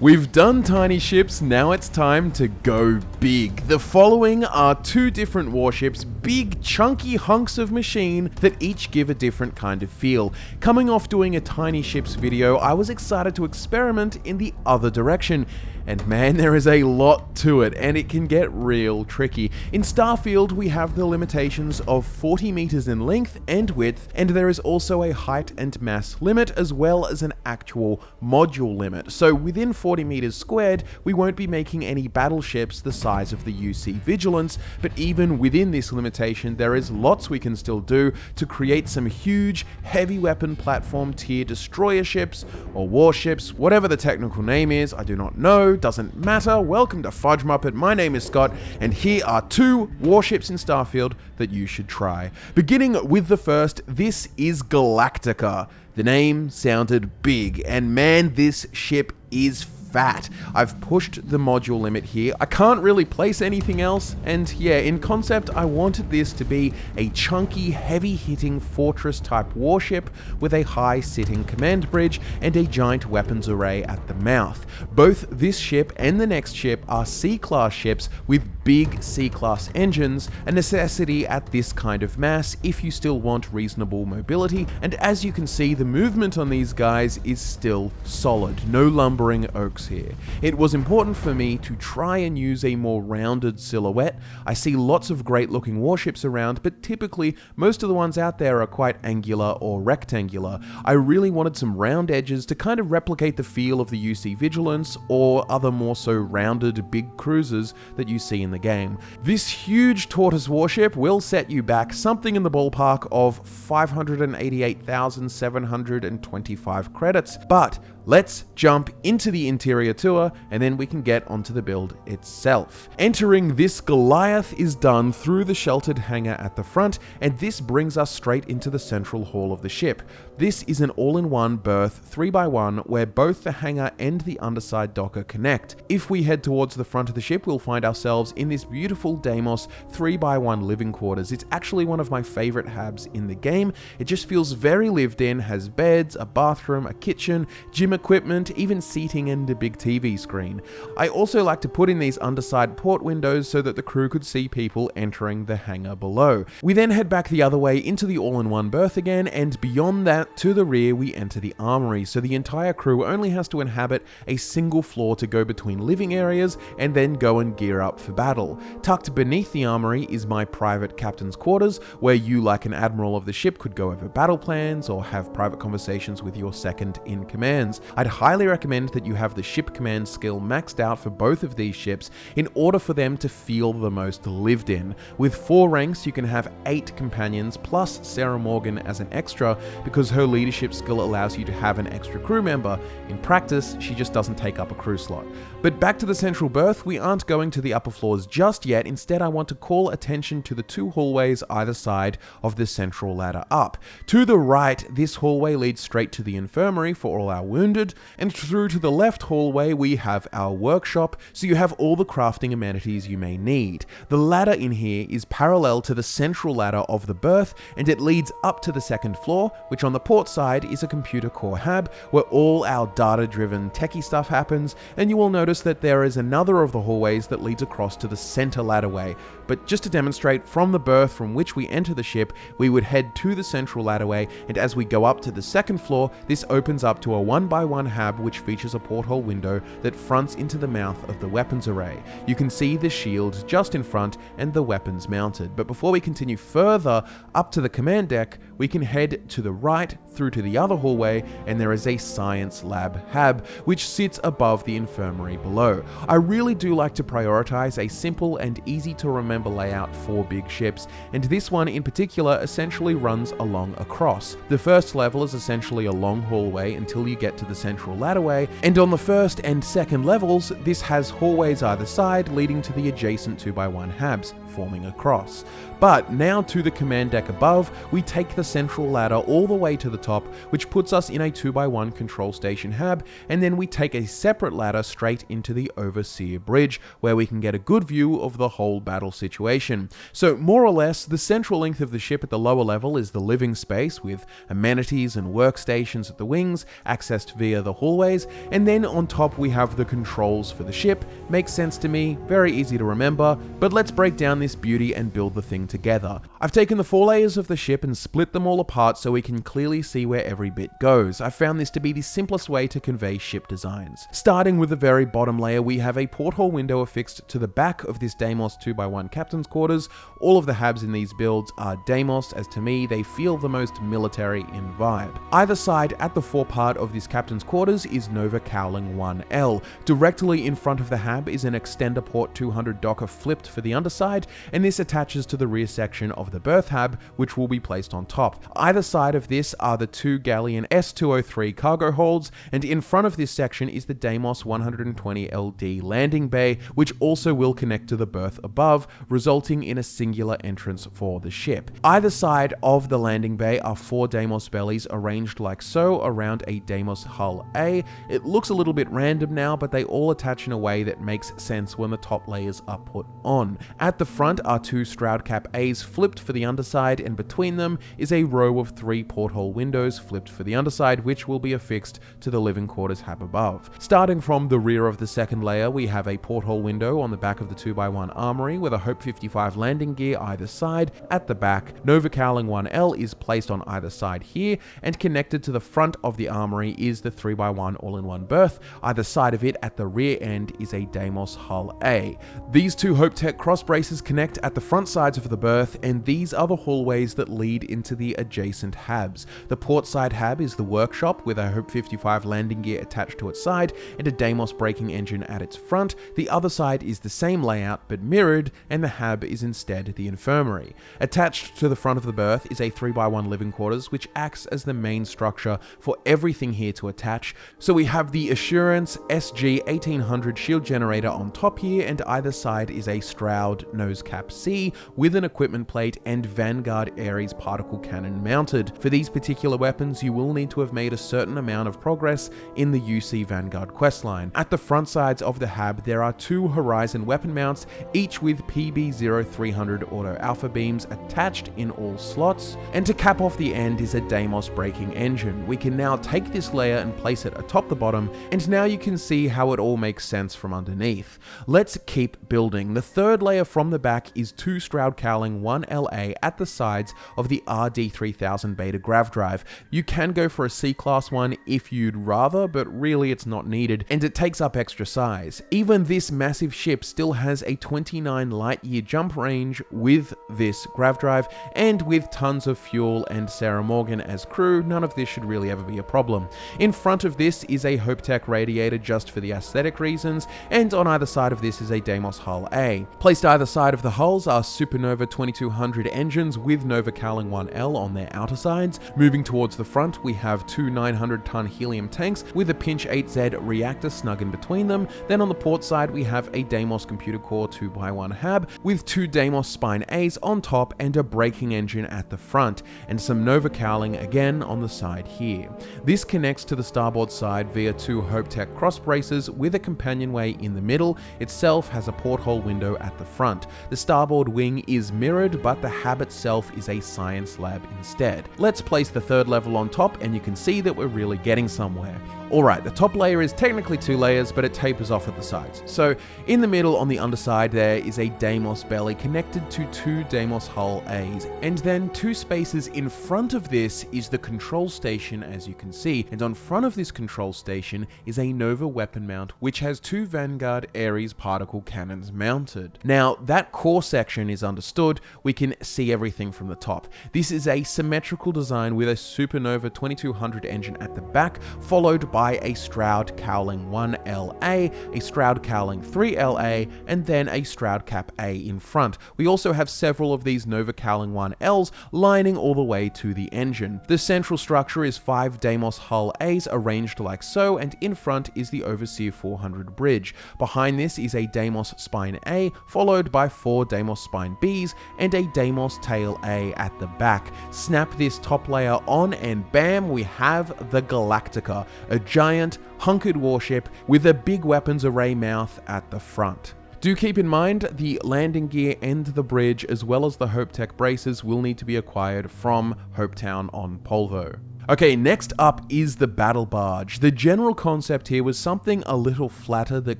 We've done tiny ships, now it's time to go big. The following are two different warships, big chunky hunks of machine that each give a different kind of feel. Coming off doing a tiny ships video, I was excited to experiment in the other direction. And man, there is a lot to it, and it can get real tricky. In Starfield, we have the limitations of 40 meters in length and width, and there is also a height and mass limit, as well as an actual module limit. So within 40 meters squared, we won't be making any battleships the size of the UC Vigilance, but even within this limitation, there is lots we can still do to create some huge, heavy weapon platform tier destroyer ships, or warships, whatever the technical name is, I do not know. Doesn't matter. Welcome to Fudge Muppet. My name is Scott, and here are two warships in Starfield that you should try. Beginning with the first, this is Galactica. The name sounded big, and man, this ship is fat. I've pushed the module limit here. I can't really place anything else, and yeah, in concept, I wanted this to be a chunky, heavy-hitting fortress-type warship with a high-sitting command bridge and a giant weapons array at the mouth. Both this ship and the next ship are C-class ships with big C-class engines, a necessity at this kind of mass if you still want reasonable mobility, and as you can see, the movement on these guys is still solid. No lumbering oaks here. It was important for me to try and use a more rounded silhouette. I see lots of great looking warships around, but typically most of the ones out there are quite angular or rectangular. I really wanted some round edges to kind of replicate the feel of the UC Vigilance or other more so rounded big cruisers that you see in the game. This huge tortoise warship will set you back something in the ballpark of 588,725 credits, but let's jump into the interior tour and then we can get onto the build itself. Entering this Goliath is done through the sheltered hangar at the front, and this brings us straight into the central hall of the ship. This is an all-in-one berth 3x1 where both the hangar and the underside docker connect. If we head towards the front of the ship, we'll find ourselves in this beautiful Deimos 3x1 living quarters. It's actually one of my favorite habs in the game. It just feels very lived in, has beds, a bathroom, a kitchen, gym equipment, even seating and a big TV screen. I also like to put in these underside port windows so that the crew could see people entering the hangar below. We then head back the other way into the all-in-one berth again, and beyond that to the rear we enter the armory, so the entire crew only has to inhabit a single floor to go between living areas and then go and gear up for battle. Tucked beneath the armory is my private captain's quarters, where you, like an admiral of the ship, could go over battle plans or have private conversations with your second in commands. I'd highly recommend that you have the ship command skill maxed out for both of these ships in order for them to feel the most lived in. With 4 ranks, you can have 8 companions plus Sarah Morgan as an extra, because her leadership skill allows you to have an extra crew member. In practice, she just doesn't take up a crew slot. But back to the central berth, we aren't going to the upper floors just yet. Instead, I want to call attention to the 2 hallways either side of the central ladder up. To the right, this hallway leads straight to the infirmary for all our wounded, and through to the left hallway we have our workshop, so you have all the crafting amenities you may need. The ladder in here is parallel to the central ladder of the berth, and it leads up to the second floor, which on the port side is a computer core hab where all our data-driven techie stuff happens, and you will notice that there is another of the hallways that leads across to the center ladderway. But just to demonstrate, from the berth from which we enter the ship, we would head to the central ladderway, and as we go up to the second floor, this opens up to a 1x1 hab which features a porthole window that fronts into the mouth of the weapons array. You can see the shield just in front and the weapons mounted. But before we continue further up to the command deck, we can head to the right through to the other hallway, and there is a science lab hab which sits above the infirmary below. I really do like to prioritize a simple and easy to remember layout for big ships, and this one in particular essentially runs along across. The first level is essentially a long hallway until you get to the central ladderway, and on the first and second levels this has hallways either side leading to the adjacent 2x1 habs forming across. But now to the command deck above, we take the the central ladder all the way to the top, which puts us in a 2x1 control station hab, and then we take a separate ladder straight into the Overseer Bridge, where we can get a good view of the whole battle situation. So more or less, the central length of the ship at the lower level is the living space, with amenities and workstations at the wings, accessed via the hallways, and then on top we have the controls for the ship. Makes sense to me, very easy to remember, but let's break down this beauty and build the thing together. I've taken the 4 layers of the ship and split them all apart so we can clearly see where every bit goes. I found this to be the simplest way to convey ship designs. Starting with the very bottom layer, we have a porthole window affixed to the back of this Deimos 2x1 captain's quarters. All of the habs in these builds are Deimos, as to me they feel the most military in vibe. Either side at the forepart of this captain's quarters is Nova Cowling 1L. Directly in front of the hab is an extender port 200 docker flipped for the underside, and this attaches to the rear section of the berth hab, which will be placed on top. Either side of this are the 2 Galleon S203 cargo holds, and in front of this section is the Deimos 120 LD landing bay, which also will connect to the berth above, resulting in a singular entrance for the ship. Either side of the landing bay are 4 Deimos bellies arranged like so around a Deimos hull A. It looks a little bit random now, but they all attach in a way that makes sense when the top layers are put on. At the front are 2 Stroud Cap A's flipped for the underside, and between them is a row of 3 porthole windows flipped for the underside, which will be affixed to the living quarters hab above. Starting from the rear of the second layer, we have a porthole window on the back of the 2x1 armory with a Hope 55 landing gear either side. At the back, Nova Cowling 1L is placed on either side here, and connected to the front of the armory is the 3x1 all-in-one berth. Either side of it at the rear end is a Deimos hull A. These 2 Hope Tech cross braces connect at the front sides of the berth, and these are the hallways that lead into the adjacent habs. The port side hab is the workshop with a Hope 55 landing gear attached to its side and a Deimos braking engine at its front. The other side is the same layout but mirrored, and the hab is instead the infirmary. Attached to the front of the berth is a 3x1 living quarters, which acts as the main structure for everything here to attach. So we have the Assurance SG 1800 shield generator on top here, and either side is a Stroud nose cap C with an equipment plate and Vanguard Ares particle cannon mounted. For these particular weapons, you will need to have made a certain amount of progress in the UC Vanguard questline. At the front sides of the hab, there are 2 Horizon weapon mounts, each with PB0300 auto alpha beams attached in all slots, and to cap off the end is a Deimos braking engine. We can now take this layer and place it atop the bottom, and now you can see how it all makes sense from underneath. Let's keep building. The third layer from the back is 2 Stroud Cowling 1LA at the sides of the RD3000 Beta Grav Drive. You can go for a C-Class one if you'd rather, but really it's not needed, and it takes up extra size. Even this massive ship still has a 29 light-year jump range with this grav drive, and with tons of fuel and Sarah Morgan as crew, none of this should really ever be a problem. In front of this is a Hope Tech radiator just for the aesthetic reasons, and on either side of this is a Deimos hull A. Placed either side of the hulls are Supernova 2200 engines with Nova Cowling 1L on their outer sides. Moving towards the front, we have 2 900-ton helium tanks with a Pinch 8Z reactor snug in between them. Then on the port side, we have a Deimos computer core 2x1 hab with 2 Deimos Spine A's on top and a braking engine at the front, and some Nova Cowling again on the side here. This connects to the starboard side via 2 Hope Tech cross braces with a companionway in the middle. Itself has a porthole window at the front. The starboard wing is mirrored, but the hab itself is a science lab instead. Let's place the third level on top, and you can see that we're really getting somewhere. Alright, the top layer is technically 2 layers, but it tapers off at the sides. So in the middle on the underside there is a Deimos belly connected to 2 Deimos hull A's, and then 2 spaces in front of this is the control station, as you can see, and on front of this control station is a Nova weapon mount which has 2 Vanguard Ares particle cannons mounted. Now that core section is understood, we can see everything from the top. This is a symmetrical design with a Supernova 2200 engine at the back, followed by by a Stroud Cowling 1LA, a Stroud Cowling 3LA, and then a Stroud Cap A in front. We also have several of these Nova Cowling 1Ls lining all the way to the engine. The central structure is 5 Deimos Hull A's arranged like so, and in front is the Overseer 400 bridge. Behind this is a Deimos Spine A, followed by 4 Deimos Spine B's, and a Deimos Tail A at the back. Snap this top layer on and bam, we have the Galactica, a giant, hunkered warship with a big weapons array mouth at the front. Do keep in mind, the landing gear and the bridge, as well as the HopeTech braces, will need to be acquired from Hopetown on Polvo. Okay, next up is the Battle Barge. The general concept here was something a little flatter that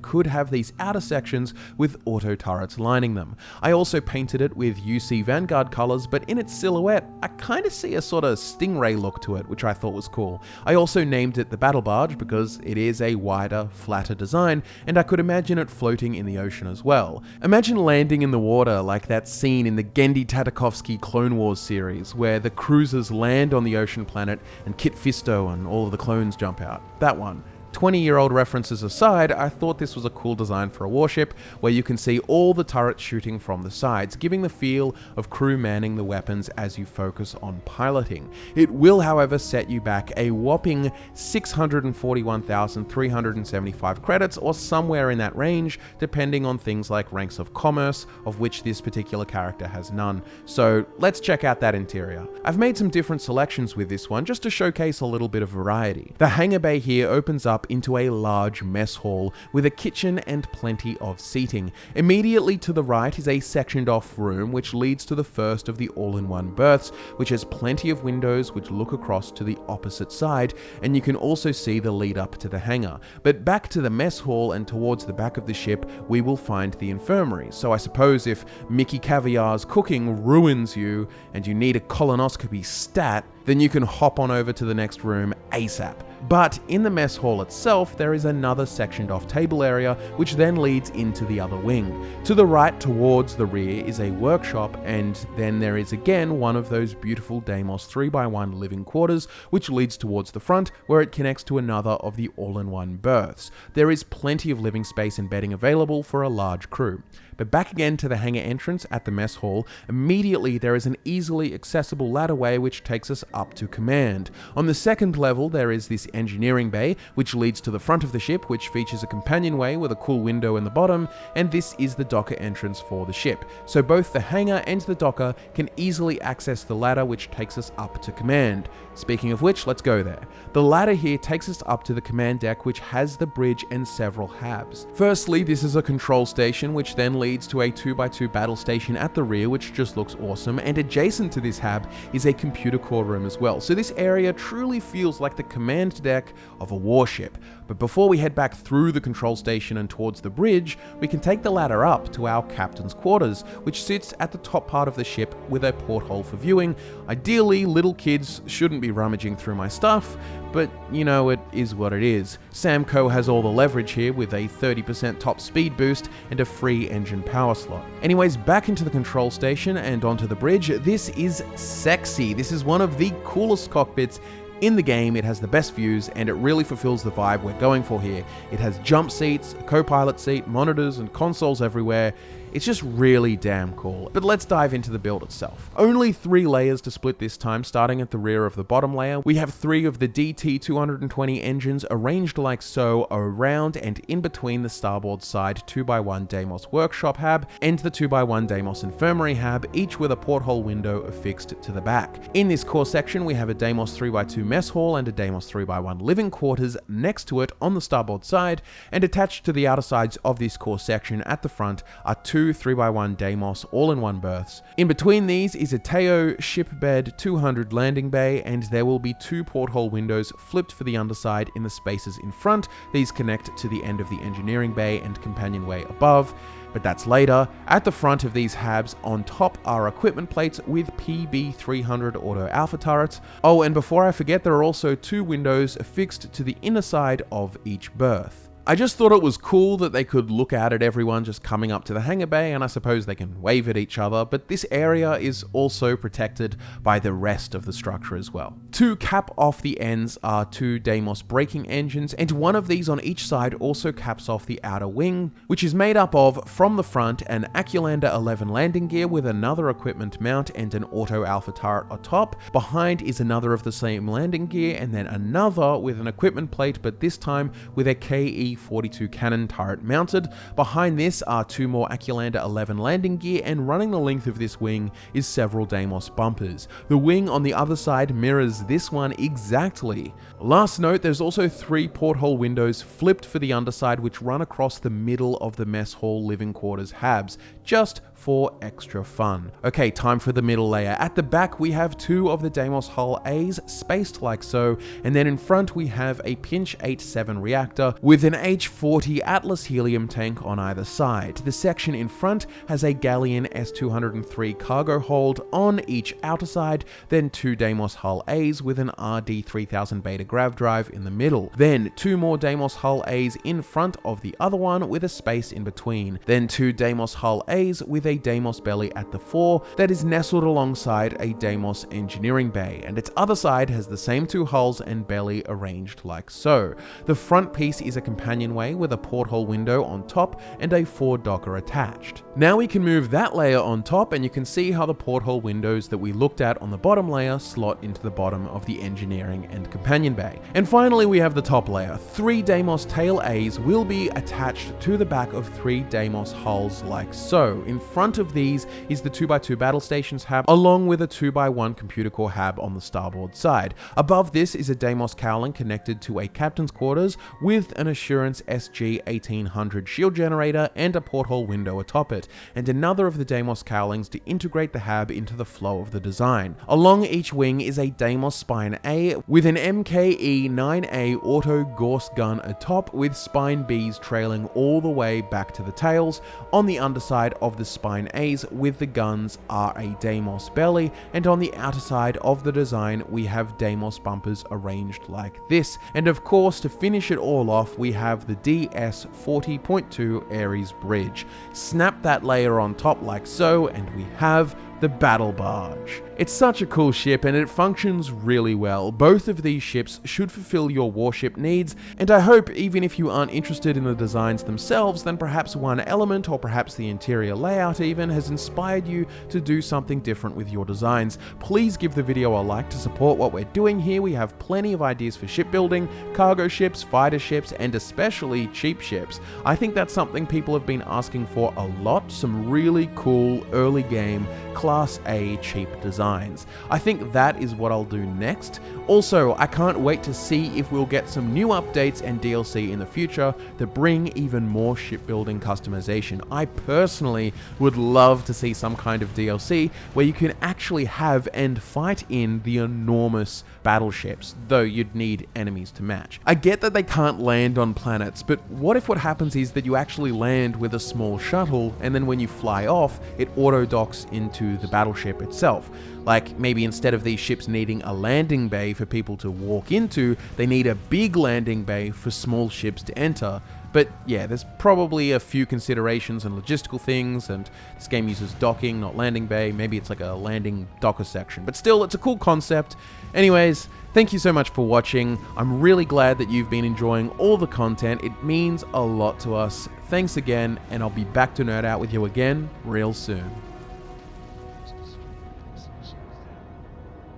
could have these outer sections with auto turrets lining them. I also painted it with UC Vanguard colors, but in its silhouette, I kind of see a sort of stingray look to it, which I thought was cool. I also named it the Battle Barge because it is a wider, flatter design, and I could imagine it floating in the ocean as well. Imagine landing in the water like that scene in the Genndy Tartakovsky Clone Wars series, where the cruisers land on the ocean planet and Kit Fisto and all of the clones jump out. That one. 20-year-old references aside, I thought this was a cool design for a warship, where you can see all the turrets shooting from the sides, giving the feel of crew manning the weapons as you focus on piloting. It will, however, set you back a whopping 641,375 credits, or somewhere in that range, depending on things like ranks of commerce, of which this particular character has none. So let's check out that interior. I've made some different selections with this one, just to showcase a little bit of variety. The hangar bay here opens up into a large mess hall with a kitchen and plenty of seating. Immediately to the right is a sectioned off room which leads to the first of the all-in-one berths, which has plenty of windows which look across to the opposite side, and you can also see the lead up to the hangar. But back to the mess hall and towards the back of the ship, we will find the infirmary. So I suppose if Mickey Caviar's cooking ruins you and you need a colonoscopy stat, then you can hop on over to the next room ASAP. But in the mess hall itself, there is another sectioned off table area, which then leads into the other wing. To the right towards the rear is a workshop, and then there is again one of those beautiful Deimos 3x1 living quarters, which leads towards the front, where it connects to another of the all-in-one berths. There is plenty of living space and bedding available for a large crew. But back again to the hangar entrance at the mess hall, immediately there is an easily accessible ladderway which takes us up to command. On the second level there is this engineering bay which leads to the front of the ship, which features a companionway with a cool window in the bottom, and this is the docker entrance for the ship. So both the hangar and the docker can easily access the ladder which takes us up to command. Speaking of which, let's go there. The ladder here takes us up to the command deck, which has the bridge and several habs. Firstly, this is a control station, which then leads to a 2x2 battle station at the rear, which just looks awesome, and adjacent to this hab is a computer core room as well. So this area truly feels like the command deck of a warship. But before we head back through the control station and towards the bridge, we can take the ladder up to our captain's quarters, which sits at the top part of the ship with a porthole for viewing. Ideally, little kids shouldn't be rummaging through my stuff, but you know, it is what it is. Samco has all the leverage here with a 30% top speed boost and a free engine power slot. Anyways, back into the control station and onto the bridge. This is sexy. This is one of the coolest cockpits in the game. It has the best views, and it really fulfills the vibe we're going for here. It has jump seats, a co-pilot seat, monitors, and consoles everywhere. It's just really damn cool. But let's dive into the build itself. Only 3 layers to split this time, starting at the rear of the bottom layer. We have 3 of the DT220 engines arranged like so around and in between the starboard side 2x1 Deimos workshop hab and the 2x1 Deimos infirmary hab, each with a porthole window affixed to the back. In this core section, we have a Deimos 3x2 mess hall and a Deimos 3x1 living quarters next to it on the starboard side, and attached to the outer sides of this core section at the front are 2 3x1 Deimos all-in-one berths. In between these is a Teo shipbed 200 landing bay, and there will be 2 porthole windows flipped for the underside in the spaces in front. These connect to the end of the engineering bay and companionway above, but that's later. At the front of these habs on top are equipment plates with PB300 auto alpha turrets. Oh, and before I forget, there are also 2 windows affixed to the inner side of each berth. I just thought it was cool that they could look out at everyone just coming up to the hangar bay, and I suppose they can wave at each other, but this area is also protected by the rest of the structure as well. To cap off the ends are 2 Deimos braking engines, and one of these on each side also caps off the outer wing, which is made up of, from the front, an Aculander 11 landing gear with another equipment mount and an auto alpha turret atop. Behind is another of the same landing gear, and then another with an equipment plate, but this time with a KE-42 cannon turret mounted. Behind this are 2 more Aculander 11 landing gear, and running the length of this wing is several Deimos bumpers. The wing on the other side mirrors this one exactly. Last note, there's also 3 porthole windows flipped for the underside which run across the middle of the mess hall living quarters habs, just for extra fun. Okay, time for the middle layer. At the back we have 2 of the Deimos Hull A's spaced like so, and then in front we have a Pinch 8-7 reactor with an H-40 Atlas helium tank on either side. The section in front has a Galleon S-203 cargo hold on each outer side, then 2 Deimos Hull A's with an RD-3000 beta grav drive in the middle. Then 2 more Deimos Hull A's in front of the other one with a space in between. Then 2 Deimos Hull A's with a Deimos belly at the fore that is nestled alongside a Deimos engineering bay, and its other side has the same 2 hulls and belly arranged like so. The front piece is a companionway with a porthole window on top and a forward docker attached. Now we can move that layer on top, and you can see how the porthole windows that we looked at on the bottom layer slot into the bottom of the engineering and companion bay. And finally we have the top layer. 3 Deimos tail A's will be attached to the back of 3 Deimos hulls like so. In front of these is the 2x2 battle stations hab, along with a 2x1 computer core hab on the starboard side. Above this is a Deimos cowling connected to a captain's quarters with an Assurance SG-1800 shield generator and a porthole window atop it, and another of the Deimos cowlings to integrate the hab into the flow of the design. Along each wing is a Deimos Spine A with an MKE-9A auto Gorse gun atop, with Spine Bs trailing all the way back to the tails. On the underside of the Spine A's with the guns are a Deimos belly, and on the outer side of the design we have Deimos bumpers arranged like this. And of course, to finish it all off, we have the DS-40.2 Ares bridge. Snap that layer on top like so, and we have the Battle Barge. It's such a cool ship and it functions really well. Both of these ships should fulfill your warship needs, and I hope even if you aren't interested in the designs themselves, then perhaps one element or perhaps the interior layout even has inspired you to do something different with your designs. Please give the video a like to support what we're doing here. We have plenty of ideas for shipbuilding, cargo ships, fighter ships, and especially cheap ships. I think that's something people have been asking for a lot. Some really cool early game Class A cheap designs. I think that is what I'll do next. Also, I can't wait to see if we'll get some new updates and DLC in the future that bring even more shipbuilding customization. I personally would love to see some kind of DLC where you can actually have and fight in the enormous battleships, though you'd need enemies to match. I get that they can't land on planets, but what if what happens is that you actually land with a small shuttle, and then when you fly off, it auto-docks into the battleship itself? Like, maybe instead of these ships needing a landing bay for people to walk into, they need a big landing bay for small ships to enter. But yeah, there's probably a few considerations and logistical things, and this game uses docking, not landing bay. Maybe it's like a landing docker section, but still, it's a cool concept. Anyways, thank you so much for watching. I'm really glad that you've been enjoying all the content. It means a lot to us. Thanks again, and I'll be back to nerd out with you again real soon.